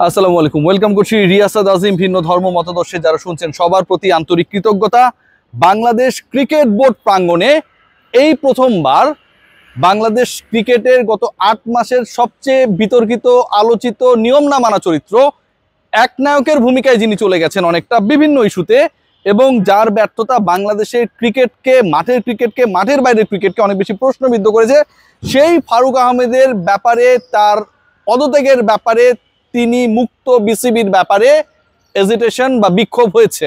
আসসালামু আলাইকুম, ওয়েলকাম করছি রিয়াসাদ আজিম। ভিন্ন ধর্ম মতাদর্শে যারা শুনছেন সবার প্রতি আন্তরিক কৃতজ্ঞতা। বাংলাদেশ ক্রিকেট বোর্ড প্রাঙ্গণে এই প্রথমবার বাংলাদেশ ক্রিকেটের গত ৮ মাসের সবচেয়ে বিতর্কিত, আলোচিত, নিয়ম না মানা চরিত্র একনায়কের ভূমিকায় যিনি চলে গেছেন অনেকটা বিভিন্ন ইস্যুতে, এবং যার ব্যর্থতা বাংলাদেশের ক্রিকেটকে, মাঠের বাইরের ক্রিকেটকে অনেক বেশি প্রশ্নবিদ্ধ করেছে, সেই ফারুক আহমেদের ব্যাপারে, তার পদত্যাগের ব্যাপারে, তিনি মুক্ত বিসিবির ব্যাপারে এজিটেশন বা বিক্ষোভ হয়েছে।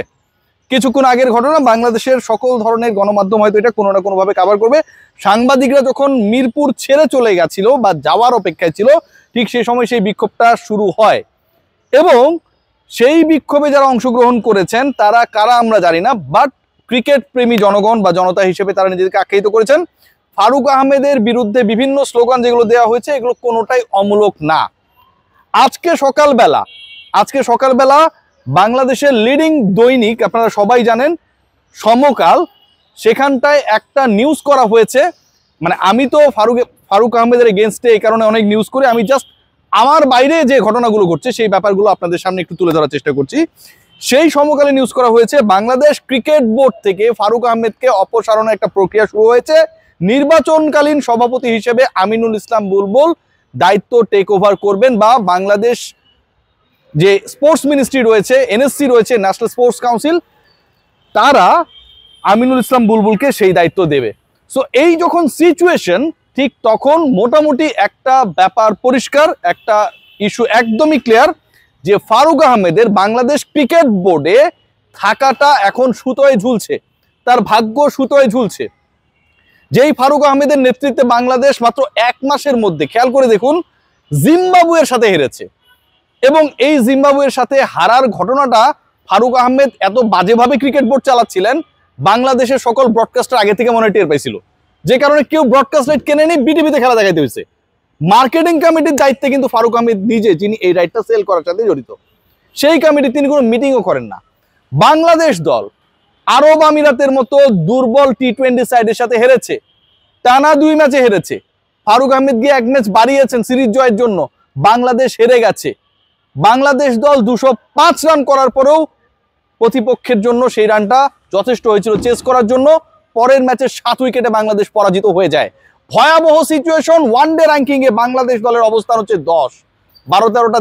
কিছুক্ষণ আগের ঘটনা, বাংলাদেশের সকল ধরনের গণমাধ্যম হয়তো এটা কোনো না কোনোভাবে কভার করবে। সাংবাদিকরা যখন মিরপুর ছেড়ে চলে গেছিল বা যাওয়ার অপেক্ষায় ছিল, ঠিক সেই সময় সেই বিক্ষোভটা শুরু হয়, এবং সেই বিক্ষোভে যারা অংশগ্রহণ করেছেন তারা কারা আমরা জানি না, বাট ক্রিকেট প্রেমী জনগণ বা জনতা হিসেবে তারা নিজেদেরকে আখ্যায়িত করেছেন। ফারুক আহমেদের বিরুদ্ধে বিভিন্ন স্লোগান যেগুলো দেওয়া হয়েছে, এগুলো কোনোটাই অমূলক না। আজকে সকালবেলা বাংলাদেশের লিডিং দৈনিক, আপনারা সবাই জানেন, সমকাল, সেখানটায় একটা নিউজ করা হয়েছে। মানে আমি তো ফারুক আহমেদের এগেনস্টে এই কারণে অনেক নিউজ করি, আমি জাস্ট আমার বাইরে যে ঘটনাগুলো ঘটছে সেই ব্যাপারগুলো আপনাদের সামনে একটু তুলে ধরার চেষ্টা করছি। সেই সমকালে নিউজ করা হয়েছে, বাংলাদেশ ক্রিকেট বোর্ড থেকে ফারুক আহমেদকে অপসারণের একটা প্রক্রিয়া শুরু হয়েছে। নির্বাচনকালীন সভাপতি হিসেবে আমিনুল ইসলাম বুলবুল দায়িত্ব টেক ওভার করবেন, বা বাংলাদেশ যে স্পোর্টস মিনিস্ট্রি রয়েছে, এনএসসি রয়েছে, ন্যাশনাল স্পোর্টস কাউন্সিল, তারা আমিনুল ইসলাম বুলবুলকে সেই দায়িত্ব দেবে। সো এই যখন সিচুয়েশন, ঠিক তখন মোটামুটি একটা ব্যাপার পরিষ্কার, একটা ইস্যু একদমই ক্লিয়ার, যে ফারুক আহমেদের বাংলাদেশ ক্রিকেট বোর্ডে থাকাটা এখন সুতোয় ঝুলছে, তার ভাগ্য সুতোয় ঝুলছে। যেই ফারুক আহমেদের নেতৃত্বে বাংলাদেশ মাত্র 1 মাসের মধ্যে, খেয়াল করে দেখুন, জিম্বাবুয়ের সাথে হেরেছে, এবং এই জিম্বাবুয়ের সাথে হারার ঘটনাটা ফারুক আহমেদ এত বাজেভাবে ক্রিকেট বোর্ড চালাচ্ছিলেন, বাংলাদেশের সকল ব্রডকাস্টার আগে থেকে মনে টের পাইছিল, যে কারণে কেউ ব্রডকাস্ট রাইট কেনেনি, বিটিভিতে খেলা দেখাইতে হয়েছে। মার্কেটিং কমিটির দায়িত্বে কিন্তু ফারুক আহমেদ নিজে, যিনি এই রাইটটা সেল করার সাথে জড়িত, সেই কমিটি তিনি কোনো মিটিংও করেন না। বাংলাদেশ দল আরব আমিরাতের মতো দুর্বল টি-20 সাইডের সাথে হেরেছে, টানা 2 ম্যাচে হেরেছে। ফারুক আহমেদ গিয়ে 1 ম্যাচ বাড়িয়েছেন সিরিজ জয়ের জন্য, বাংলাদেশ হেরে গেছে। বাংলাদেশ দল 205 রান করার পরেও প্রতিপক্ষের জন্য সেই রানটা যথেষ্ট হয়েছিল চেস করার জন্য। পরের ম্যাচে 7 উইকেটে বাংলাদেশ পরাজিত হয়ে যায়। ভয়াবহ সিচুয়েশন। ওয়ানডে র্যাঙ্কিং এ বাংলাদেশ দলের অবস্থান হচ্ছে 10, 12-13টা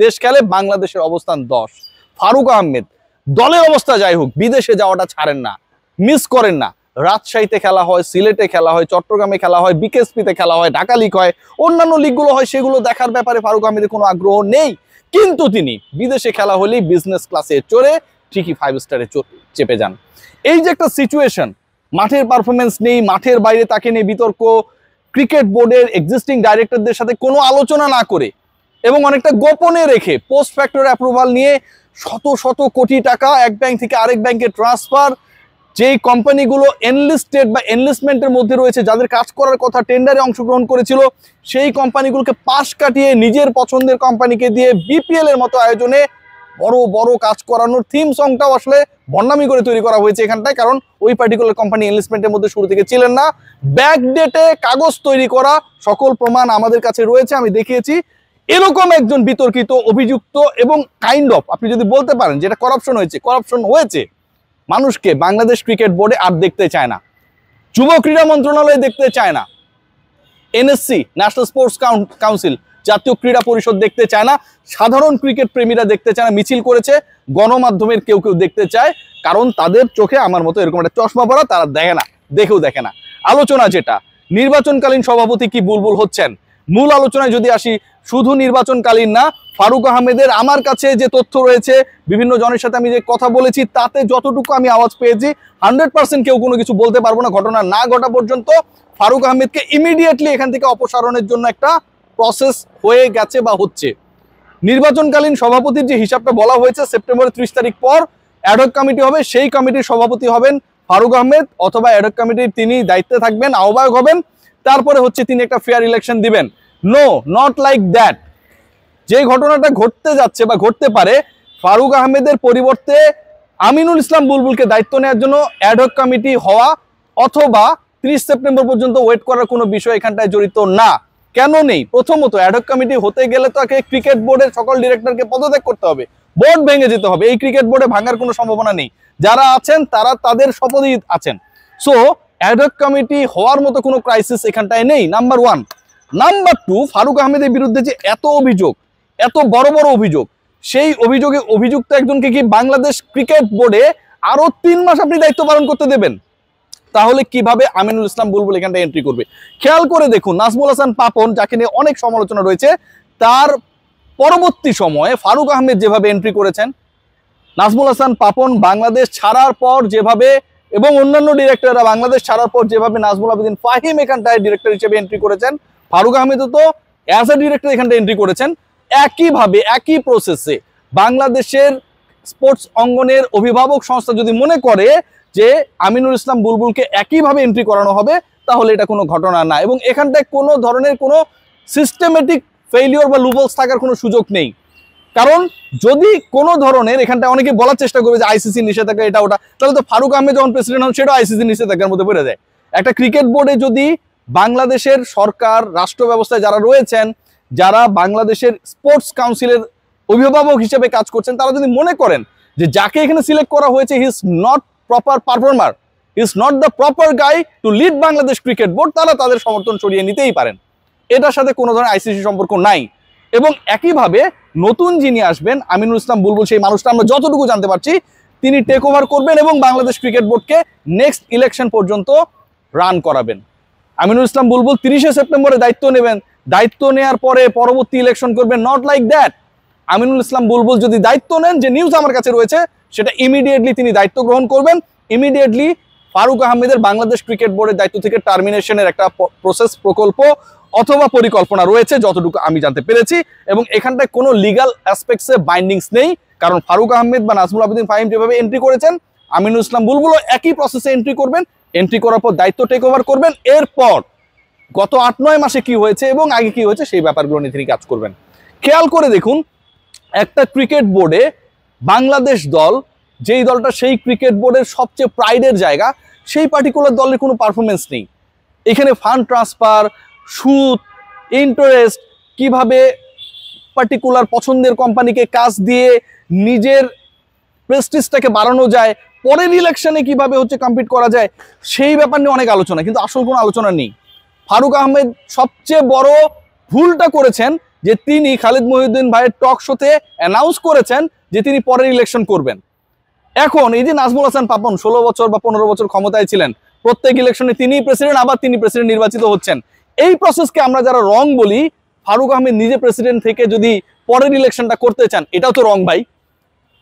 দেশ খেলে, বাংলাদেশের অবস্থান 10। ফারুক আহমেদ দলের অবস্থা যাই হোক, বিদেশে যাওয়াটা ছাড়েন না, মিস করেন না। রাজশাহীতে খেলা হয়, সিলেটে খেলা হয়, চট্টগ্রামে খেলা হয়, বিকেএসপিতে খেলা হয়, ঢাকা লিগ হয়, অন্যান্য লিগগুলো হয়, সেগুলো দেখার ব্যাপারে ফারুক আহমেদের কোনো আগ্রহ নেই। কিন্তু তিনি বিদেশে খেলা হলেই বিজনেস ক্লাসে চড়ে ঠিকই 5 স্টারে চেপে যান। এই যে একটা সিচুয়েশন, মাঠের পারফরমেন্স নেই, মাঠের বাইরে তাকে নিয়ে বিতর্ক, ক্রিকেট বোর্ডের এক্সিস্টিং ডাইরেক্টরদের সাথে কোনো আলোচনা না করে এবং অনেকটা গোপনে রেখে পোস্ট ফ্যাক্টর অ্যাপ্রুভাল নিয়ে শত শত কোটি টাকা এক ব্যাংক থেকে আরেক ব্যাংকে ট্রান্সফার, যেই কোম্পানিগুলো এনলিস্টেড বা এনলিস্টমেন্টের মধ্যে রয়েছে, যাদের কাজ করার কথা, টেন্ডারে অংশগ্রহণ করেছিল, সেই কোম্পানিগুলোকে পাশ কাটিয়ে নিজের পছন্দের কোম্পানিকে দিয়ে বিপিএল এর মতো আয়োজনে বড় বড় কাজ করানোর থিম সংটাও আসলে বন্নামি করে তৈরি করা হয়েছে এখানটায়, কারণ ওই পার্টিকুলার কোম্পানি এনলিস্টমেন্টের মধ্যে শুরু থেকে ছিলেন না। ব্যাকডেটে কাগজ তৈরি করা সকল প্রমাণ আমাদের কাছে রয়েছে, আমি দেখিয়েছি। এরকম একজন বিতর্কিত, অভিযুক্ত এবং কাইন্ড অফ, আপনি যদি বলতে পারেন যেটা করাপশন হয়েছে, মানুষকে বাংলাদেশ ক্রিকেট বোর্ডে আর দেখতে চায় না, যুব ক্রীড়া মন্ত্রণালয়ে দেখতে চায় না, এনএসসি ন্যাশনাল স্পোর্টস কাউন্সিল, জাতীয় ক্রীড়া পরিষদ দেখতে চায় না, সাধারণ ক্রিকেট প্রেমীরা দেখতে চায় না। মিছিল করেছে, গণমাধ্যমের কেউ কেউ দেখতে চায়, কারণ তাদের চোখে আমার মতো এরকম একটা চশমা পরা, তারা দেখে না। আলোচনা যেটা, নির্বাচনকালীন সভাপতি কি বুলবুল হচ্ছেন, মূল আলোচনায় যদি আসি, শুধু নির্বাচনকালীন না, ফারুক আহমেদের আমার কাছে যে তথ্য রয়েছে, বিভিন্ন জনের সাথে আমি যে কথা বলেছি, তাতে যতটুকু আমি আওয়াজ পেয়েছি, 100% কেউ কোনো কিছু বলতে পারবো না ঘটনা না ঘটা পর্যন্ত। ফারুক আহমেদকে ইমিডিয়েটলি এখান থেকে অপসারণের জন্য একটা প্রসেস হয়ে গেছে বা হচ্ছে। নির্বাচনকালীন সভাপতির যে হিসাবটা বলা হয়েছে, সেপ্টেম্বরের 30 তারিখ পর অ্যাডহক কমিটি হবে, সেই কমিটির সভাপতি হবেন ফারুক আহমেদ, অথবা অ্যাডহক কমিটির তিনি দায়িত্বে থাকবেন, আহ্বায়ক হবেন। তারপরে হচ্ছে তিনি একটা ফেয়ার ইলেকশন দিবেন। No, not like that. যে ঘটনাটা ঘটতে যাচ্ছে বা ঘটতে পারে, ফারুক আহমেদের পরিবর্তে আমিনুল ইসলাম বুলবুলকে দায়িত্ব নেওয়ার জন্য অ্যাডহক কমিটি হওয়া অথবা 30 সেপ্টেম্বর পর্যন্ত ওয়েট করার কোনো বিষয় এখানটায় জড়িত না। কেন নেই? প্রথমত অ্যাডহক কমিটি হতে গেলে তাকে ক্রিকেট বোর্ডের সকল ডিরেক্টরকে পদত্যাগ করতে হবে, বোর্ড ভেঙে যেতে হবে। এই ক্রিকেট বোর্ডে ভাঙার কোনো সম্ভাবনা নেই, যারা আছেন তারা তাদের শপথই আছেন। সো অ্যাডহক কমিটি হওয়ার মতো কোনো ক্রাইসিস এখানটায় নেই, নাম্বার 1। নাম্বার 2, ফারুক আহমেদের বিরুদ্ধে যে এত অভিযোগ, এত বড় বড় অভিযোগ, সেই অভিযোগে অভিযুক্ত একজনকে কি বাংলাদেশ ক্রিকেট বোর্ডে আরো 3 মাস আপনি দায়িত্ব পালন করতে দেবেন? তাহলে কিভাবে আমিনুল ইসলাম বুলবুল এখানটা এন্ট্রি করবে? খেয়াল করে দেখুন, নাজমুল হাসান পাপন, যাকে নিয়ে অনেক সমালোচনা রয়েছে, তার পরবর্তী সময়ে ফারুক আহমেদ যেভাবে এন্ট্রি করেছেন, নাজমুল হাসান পাপন বাংলাদেশ ছাড়ার পর যেভাবে, এবং অন্যান্য ডিরেক্টররা বাংলাদেশ ছাড়ার পর যেভাবে নাজমুল আবেদিন ফাহিম এখানটায় ডিরেক্টর হিসেবে এন্ট্রি করেছেন, ফারুক আহমেদও তো অ্যাজ এ ডিরেক্টর এখানটা এন্ট্রি করেছেন। একইভাবে একই প্রসেসে বাংলাদেশের স্পোর্টস অঙ্গনের অভিভাবক সংস্থা যদি মনে করে যে আমিনুল ইসলাম বুলবুলকে একইভাবে এন্ট্রি করানো হবে, তাহলে এটা কোনো ঘটনা না, এবং এখানটায় কোনো ধরনের কোনো সিস্টেমেটিক ফেইলিওর বা লুপহোলস থাকার কোনো সুযোগ নেই। কারণ যদি কোনো ধরনের এখানটায় অনেকে বলার চেষ্টা করবে যে আইসিসি নিষেধাজ্ঞা এটা ওটা, তাহলে তো ফারুক আহমেদ যখন প্রেসিডেন্ট হন সেটাও আইসিসি নিষেধাজ্ঞার মধ্যে পড়ে যায়। একটা ক্রিকেট বোর্ডে যদি বাংলাদেশের সরকার, রাষ্ট্র ব্যবস্থায় যারা রয়েছেন, যারা বাংলাদেশের স্পোর্টস কাউন্সিলের অভিভাবক হিসেবে কাজ করছেন, তারা যদি মনে করেন যে যাকে এখানে সিলেক্ট করা হয়েছে he is not proper performer, he is not the proper guy to lead Bangladesh cricket board, তারা তাদের সমর্থন সরিয়ে নিতেই পারেন। এটার সাথে কোনো ধরনের আইসিসি সম্পর্ক নাই। এবং একইভাবে নতুন যিনি আসবেন আমিনুল ইসলাম বুলবুল, সেই মানুষটা আমরা যতটুকু জানতে পারছি তিনি টেক ওভার করবেন এবং বাংলাদেশ ক্রিকেট বোর্ডকে নেক্সট ইলেকশন পর্যন্ত রান করাবেন। আমিনুল ইসলাম বুলবুল 30শে সেপ্টেম্বরে দায়িত্ব নেবেন, দায়িত্ব নেওয়ার পরে পরবর্তী ইলেকশন করবেন, not like that. Aminul Islam বুলবুল যদি দায়িত্ব নেন, যে নিউজ আমার কাছে রয়েছে সেটা ইমিডিয়েটলি তিনি দায়িত্ব গ্রহণ করবেন, ইমিডিয়েটলি ফারুক আহমেদের বাংলাদেশ ক্রিকেট বোর্ডের দায়িত্ব থেকে টার্মিনেশনের একটা প্রসেস, প্রকল্প অথবা পরিকল্পনা রয়েছে যতটুকু আমি জানতে পেরেছি। এবং এখানটায় কোনো লিগাল অ্যাসপেক্টসে বাইন্ডিংস নেই, কারণ ফারুক আহমেদ বা নাজমুল আবেদিন ফাহিম যেভাবে এন্ট্রি করেছেন, আমিনুল ইসলাম বুলবুলও একই প্রসেসে এন্ট্রি করবেন, এন্ট্রি করার পর দায়িত্ব টেক ওভার করবেন। এরপর গত 8-9 মাসে কি হয়েছে এবং আগে কি হয়েছে সেই ব্যাপারগুলো নিয়ে তিনি কাজ করবেন। খেয়াল করে দেখুন, একটা ক্রিকেট বোর্ডে বাংলাদেশ দল, যেই দলটা সেই ক্রিকেট বোর্ডের সবচেয়ে প্রাইডের জায়গা, সেই পার্টিকুলার দলের কোনো পারফরমেন্স নেই। এখানে ফান্ড ট্রান্সফার, সুদ, ইন্টারেস্ট, কিভাবে পার্টিকুলার পছন্দের কোম্পানিকে কাজ দিয়ে নিজের প্রেস্টিজটাকে বাড়ানো যায়, পরের ইলেকশনে কিভাবে কম্পিট করা যায়, সেই ব্যাপার নিয়ে অনেক আলোচনা, কিন্তু আসল কোনো আলোচনা নেই। ফারুক আহমেদ সবচেয়ে বড় ভুলটা করেছেন যে তিনি খালিদ মহিউদ্দিন ভাইয়ের টক শোতে অ্যানাউন্স করেছেন যে তিনি পরের ইলেকশন করবেন। এখন এই যে নাজমুল হাসান পাপন 16 বছর বা 15 বছর ক্ষমতায় ছিলেন, প্রত্যেক ইলেকশনে তিনিই প্রেসিডেন্ট, আবার তিনি প্রেসিডেন্ট নির্বাচিত হচ্ছেন। এই প্রসেসকে আমরা যারা রং বলি, ফারুক আহমেদ নিজে প্রেসিডেন্ট থেকে যদি পরের ইলেকশনটা করতে চান, এটাও তো রং ভাই।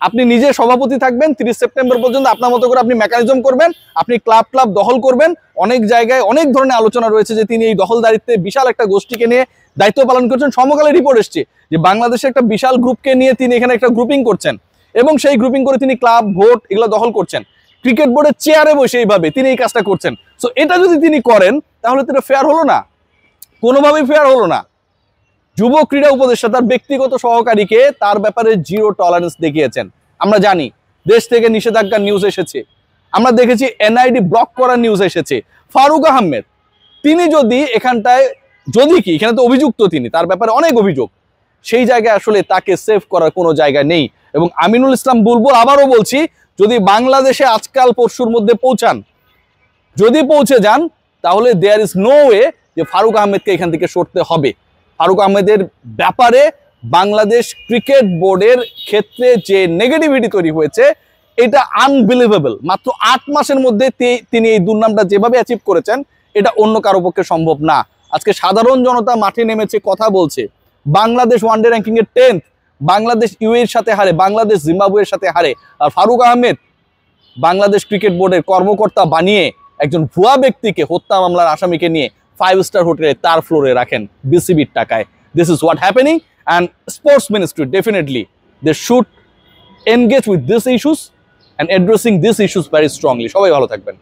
আপনি নিজে সভাপতি থাকবেন 30 সেপ্টেম্বর পর্যন্ত, আপনার মতো করে আপনি মেকানিজম করবেন, আপনি ক্লাব দখল করবেন। অনেক জায়গায় অনেক ধরনের আলোচনা রয়েছে যে তিনি এই দখলদারিত্বে বিশাল একটা গোষ্ঠীকে নিয়ে দায়িত্ব পালন করছেন। সমকালে রিপোর্ট এসছে যে বাংলাদেশে একটা বিশাল গ্রুপকে নিয়ে তিনি এখানে একটা গ্রুপিং করছেন, এবং সেই গ্রুপিং করে তিনি ক্লাব, ভোট এগুলো দখল করছেন। ক্রিকেট বোর্ডের চেয়ারে বসে এইভাবে তিনি এই কাজটা করছেন। সো এটা যদি তিনি করেন, তাহলে তো এটা ফেয়ার হলো না, কোনোভাবেই ফেয়ার হলো না। যুব ক্রীড়া উপদেষ্টা তার ব্যক্তিগত সহকারীকে তার ব্যাপারে জিরো টলারেন্স দেখিয়েছেন। আমরা জানি দেশ থেকে নিষেধাজ্ঞার নিউজ এসেছে, আমরা দেখেছি এনআইডি ব্লক করার নিউজ এসেছে। ফারুক আহমেদ তিনি যদি এখানটায়, যদি কি এখানে তো অভিযুক্ত, তিনি তার ব্যাপারে অনেক অভিযোগ, সেই জায়গায় আসলে তাকে সেভ করার কোনো জায়গা নেই। এবং আমিনুল ইসলাম বুলবুল, আবারও বলছি, যদি বাংলাদেশে আজকাল পরশুর মধ্যে পৌঁছান, যদি পৌঁছে যান, তাহলে দেয়ার ইজ নো ওয়ে যে ফারুক আহমেদকে এখান থেকে সরতে হবে। ফারুক আহমেদের ব্যাপারে বাংলাদেশ ক্রিকেট বোর্ডের ক্ষেত্রে যে নেগেটিভিটি তৈরি হয়েছে, এটা আনবিলিভেবল। মাত্র 8 মাসের মধ্যে তিনি এই দুর্নামটা যেভাবে অ্যাচিভ করেছেন, এটা অন্য কারো পক্ষে সম্ভব না। আজকে সাধারণ জনতা মাঠে নেমেছে, কথা বলছে। বাংলাদেশ ওয়ানডে র্যাঙ্কিং এর 10th, বাংলাদেশ ইউএর সাথে হারে, বাংলাদেশ জিম্বাবুয়ের সাথে হারে, আর ফারুক আহমেদ বাংলাদেশ ক্রিকেট বোর্ডের কর্মকর্তা বানিয়ে একজন ভুয়া ব্যক্তিকে, হত্যা মামলার আসামিকে নিয়ে 5 স্টার হোটেলে তার ফ্লোরে রাখেন বিসিবির টাকায়। This is what happening, and sports ministry definitely they should engage with these issues and addressing these issues very strongly. সবাই ভালো থাকবেন।